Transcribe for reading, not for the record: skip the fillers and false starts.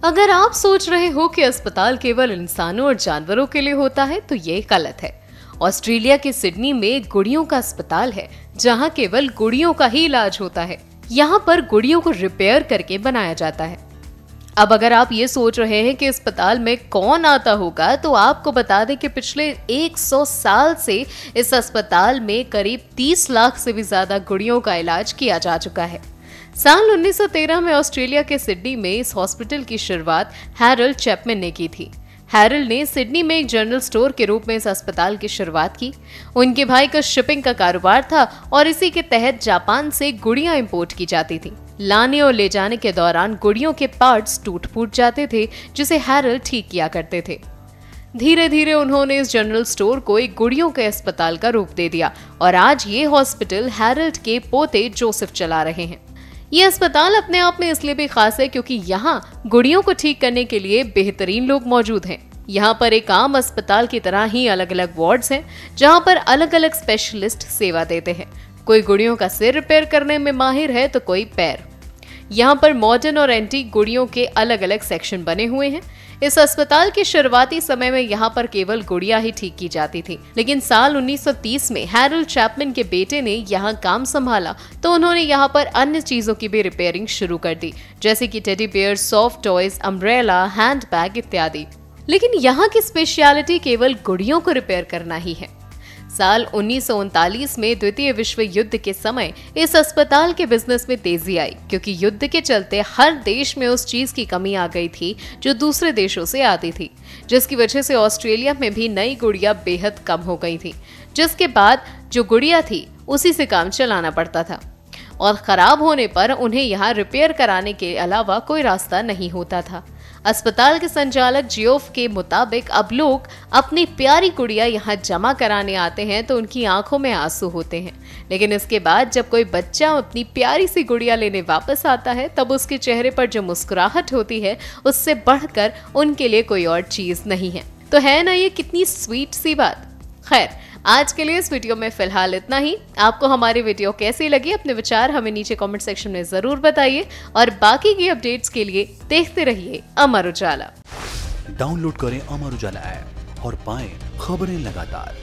अगर आप सोच रहे हो कि अस्पताल केवल इंसानों और जानवरों के लिए होता है तो ये गलत है। ऑस्ट्रेलिया के सिडनी में गुड़ियों का अस्पताल है जहां केवल गुड़ियों का ही इलाज होता है। यहाँ पर गुड़ियों को रिपेयर करके बनाया जाता है। अब अगर आप ये सोच रहे हैं कि अस्पताल में कौन आता होगा, तो आपको बता दें कि पिछले 100 साल से इस अस्पताल में करीब 30 लाख से भी ज्यादा गुड़ियों का इलाज किया जा चुका है। साल 1913 में ऑस्ट्रेलिया के सिडनी में इस हॉस्पिटल की शुरुआत हैरल्ड चैपमैन ने की थी। हैरल्ड ने सिडनी में एक जनरल स्टोर के रूप में इस अस्पताल की शुरुआत की। उनके भाई का शिपिंग का कारोबार था और इसी के तहत जापान से गुड़ियां इंपोर्ट की जाती थी। लाने और ले जाने के दौरान गुड़ियों के पार्ट्स टूट फूट जाते थे, जिसे हैरल्ड ठीक किया करते थे। धीरे धीरे उन्होंने इस जनरल स्टोर को एक गुड़ियों के अस्पताल का रूप दे दिया और आज ये हॉस्पिटल हैरल्ड के पोते जोसेफ चला रहे हैं। ये अस्पताल अपने आप में इसलिए भी खास है क्योंकि यहाँ गुड़ियों को ठीक करने के लिए बेहतरीन लोग मौजूद हैं। यहाँ पर एक आम अस्पताल की तरह ही अलग अलग वार्ड्स हैं जहाँ पर अलग अलग स्पेशलिस्ट सेवा देते हैं। कोई गुड़ियों का सिर रिपेयर करने में माहिर है तो कोई पैर। यहाँ पर मॉडर्न और एंटीक गुड़ियों के अलग अलग सेक्शन बने हुए हैं। इस अस्पताल के शुरुआती समय में यहाँ पर केवल गुड़िया ही ठीक की जाती थी, लेकिन साल 1930 में हैरल्ड चैपमैन के बेटे ने यहाँ काम संभाला तो उन्होंने यहाँ पर अन्य चीजों की भी रिपेयरिंग शुरू कर दी, जैसे कि teddy bear, soft toys, umbrella, hand bag इत्यादि। लेकिन यहाँ की स्पेशलिटी केवल गुड़ियों को रिपेयर करना ही है। साल 1939 में द्वितीय विश्व युद्ध के समय इस अस्पताल के बिजनेस में तेजी आई, क्योंकि युद्ध के चलते हर देश में उस चीज की कमी आ गई थी जो दूसरे देशों से आती थी, जिसकी वजह से ऑस्ट्रेलिया में भी नई गुड़िया बेहद कम हो गई थी, जिसके बाद जो गुड़िया थी उसी से काम चलाना पड़ता था और खराब होने पर उन्हें यहाँ रिपेयर कराने के अलावा कोई रास्ता नहीं होता था। अस्पताल के संचालक जियोफ के मुताबिक अब लोग अपनी प्यारी गुड़िया यहाँ जमा कराने आते हैं तो उनकी आंखों में आंसू होते हैं, लेकिन इसके बाद जब कोई बच्चा अपनी प्यारी सी गुड़िया लेने वापस आता है तब उसके चेहरे पर जो मुस्कुराहट होती है उससे बढ़कर उनके लिए कोई और चीज नहीं है। तो है ना ये कितनी स्वीट सी बात। खैर, आज के लिए इस वीडियो में फिलहाल इतना ही। आपको हमारी वीडियो कैसी लगी, अपने विचार हमें नीचे कमेंट सेक्शन में जरूर बताइए और बाकी की अपडेट्स के लिए देखते रहिए अमर उजाला। डाउनलोड करें अमर उजाला ऐप और पाएं खबरें लगातार।